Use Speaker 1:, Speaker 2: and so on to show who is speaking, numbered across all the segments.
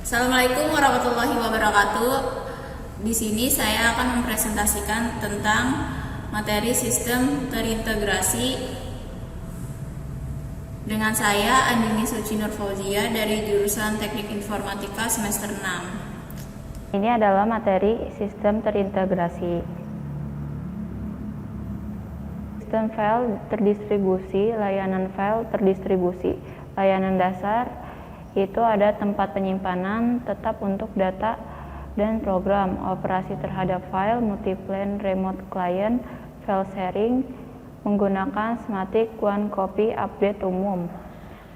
Speaker 1: Assalamualaikum warahmatullahi wabarakatuh. Di sini saya akan mempresentasikan tentang materi sistem terintegrasi dengan saya Andini Suci Nur Fauzia dari jurusan Teknik Informatika semester 6.
Speaker 2: Ini adalah materi sistem terintegrasi. Sistem file terdistribusi, layanan file terdistribusi, layanan dasar itu ada tempat penyimpanan tetap untuk data dan program, operasi terhadap file, multi-plane remote client, file sharing menggunakan semantik one copy update umum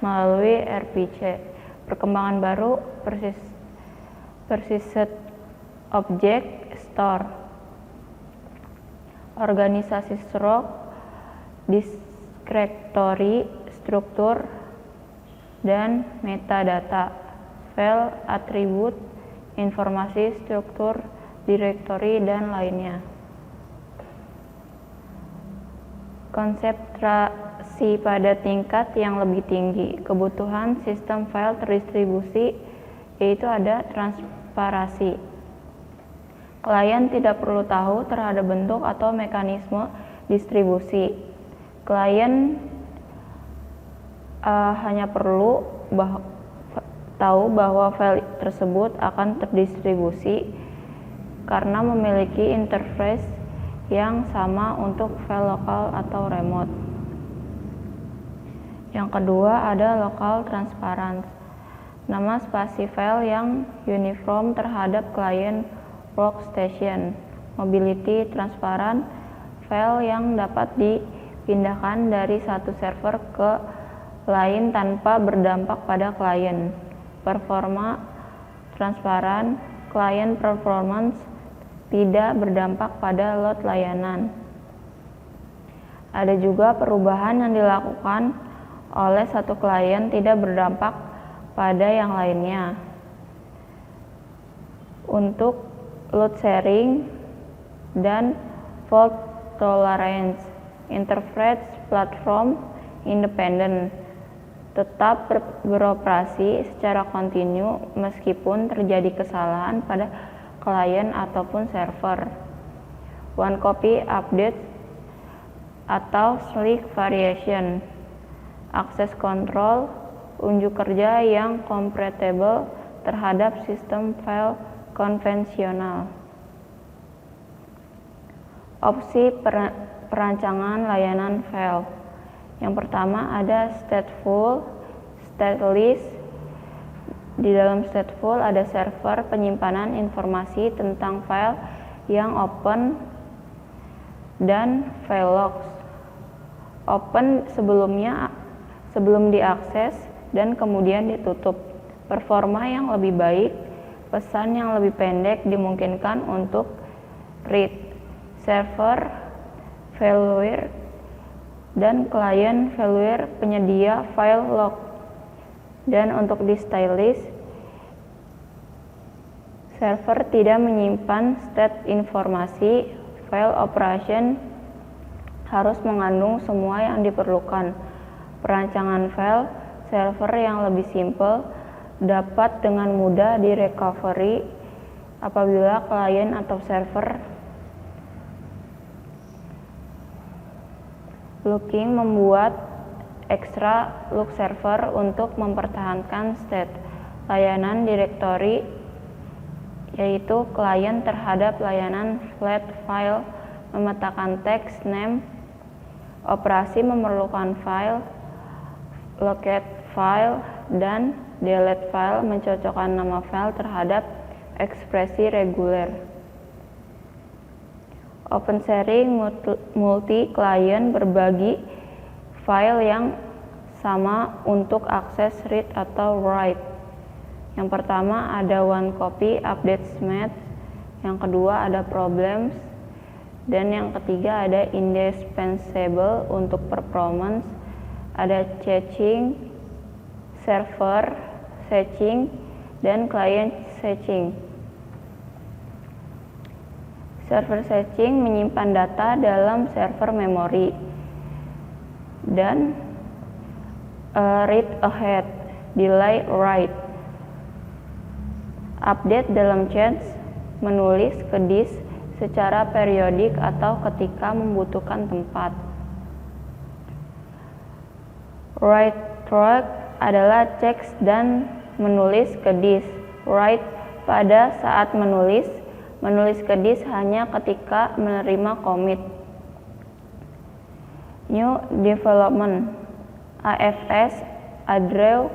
Speaker 2: melalui RPC. Perkembangan baru persisted object store, organisasi stroke, directory, struktur, dan metadata, file, atribut, informasi, struktur, directory, dan lainnya. Konsentrasi pada tingkat yang lebih tinggi, kebutuhan sistem file terdistribusi yaitu ada transparansi. Klien tidak perlu tahu terhadap bentuk atau mekanisme distribusi. Klien hanya perlu tahu bahwa file tersebut akan terdistribusi karena memiliki interface yang sama untuk file lokal atau remote. Yang kedua ada local transparency, nama spasi file yang uniform terhadap client workstation. Mobility transparent, file yang dapat dipindahkan dari satu server ke lain tanpa berdampak pada klien. Performa transparan, client performance tidak berdampak pada load layanan. Ada juga perubahan yang dilakukan oleh satu klien tidak berdampak pada yang lainnya. Untuk load sharing dan fault tolerance, interface platform independent tetap beroperasi secara kontinu meskipun terjadi kesalahan pada klien ataupun server. One copy update atau slick variation, access control, unjuk kerja yang compatible terhadap sistem file konvensional. Opsi perancangan layanan file. Yang pertama ada stateful, stateless. Di dalam stateful ada server penyimpanan informasi tentang file yang open dan file logs. Open sebelum diakses dan kemudian ditutup. Performa yang lebih baik, pesan yang lebih pendek dimungkinkan untuk read, server, failure, dan klien failure penyedia file log. Dan untuk di stateless, server tidak menyimpan state informasi, file operation harus mengandung semua yang diperlukan. Perancangan file server yang lebih simple dapat dengan mudah direcovery apabila klien atau server looking membuat extra look server untuk mempertahankan state layanan directory, yaitu klien terhadap layanan flat file memetakan text name. Operasi memerlukan file, locate file, dan delete file mencocokkan nama file terhadap ekspresi reguler. Open sharing multi-client berbagi file yang sama untuk akses read atau write. Yang pertama ada one copy update match, yang kedua ada problems, dan yang ketiga ada indispensable untuk performance, ada caching, server caching, dan client caching. Server caching menyimpan data dalam server memori dan read ahead, delay write. update dalam change, menulis ke disk secara periodik atau ketika membutuhkan tempat. Write track adalah cek dan menulis ke disk. Write pada saat menulis ke disk hanya ketika menerima commit. New Development AFS Address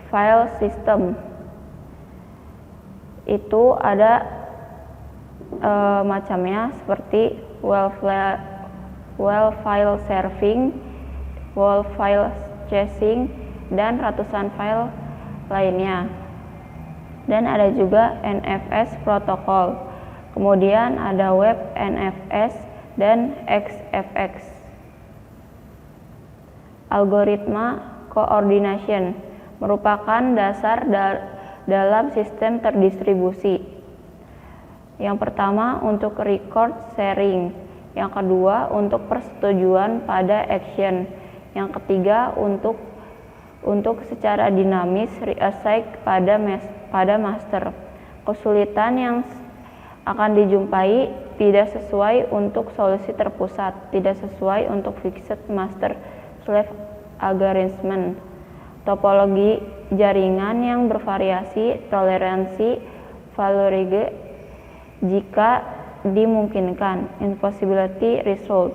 Speaker 2: File System itu ada macamnya seperti well file serving, well file chasing, dan ratusan file lainnya. Dan ada juga NFS protokol. Kemudian ada web NFS dan XFX. Algoritma coordination merupakan dasar dalam sistem terdistribusi. Yang pertama untuk record sharing, yang kedua untuk persetujuan pada action, yang ketiga untuk secara dinamis reassign pada master. Kesulitan yang akan dijumpai tidak sesuai untuk solusi terpusat, tidak sesuai untuk fixed master slave arrangement. Topologi jaringan yang bervariasi, toleransi valorige jika dimungkinkan, impossibility result.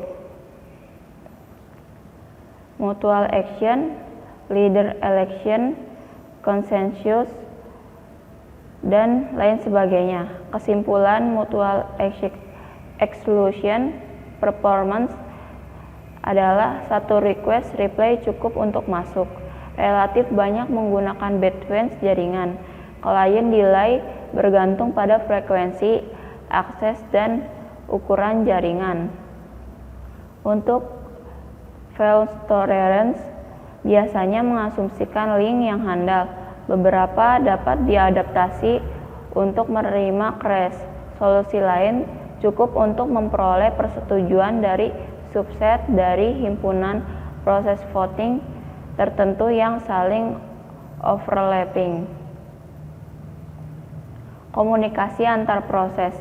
Speaker 2: Mutual action, leader election, consensus, dan lain sebagainya. Kesimpulan mutual exclusion performance adalah satu request reply cukup untuk masuk. Relatif banyak menggunakan bandwidth jaringan. Klien delay bergantung pada frekuensi, akses, dan ukuran jaringan. Untuk fault tolerance biasanya mengasumsikan link yang handal. Beberapa dapat diadaptasi untuk menerima crash. Solusi lain cukup untuk memperoleh persetujuan dari subset dari himpunan proses voting tertentu yang saling overlapping. Komunikasi antar proses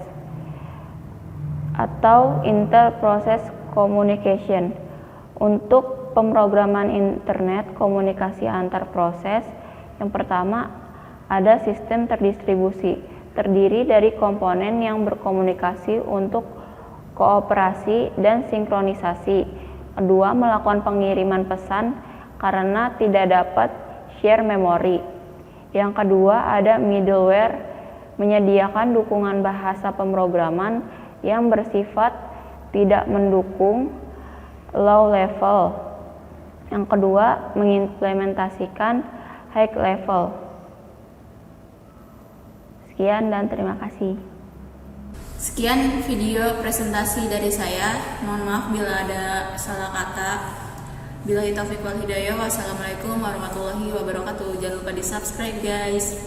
Speaker 2: atau inter-process communication. Untuk pemrograman internet komunikasi antar proses, yang pertama ada sistem terdistribusi, terdiri dari komponen yang berkomunikasi untuk kooperasi dan sinkronisasi. Kedua, melakukan pengiriman pesan karena tidak dapat share memori. Yang kedua, ada middleware, menyediakan dukungan bahasa pemrograman yang bersifat tidak mendukung low level. Yang kedua, mengimplementasikan high level. Sekian dan terima kasih.
Speaker 1: Sekian video presentasi dari saya. Mohon maaf bila ada salah kata. Billahi taufiq wal hidayah. Wassalamualaikum warahmatullahi wabarakatuh. Jangan lupa di subscribe guys.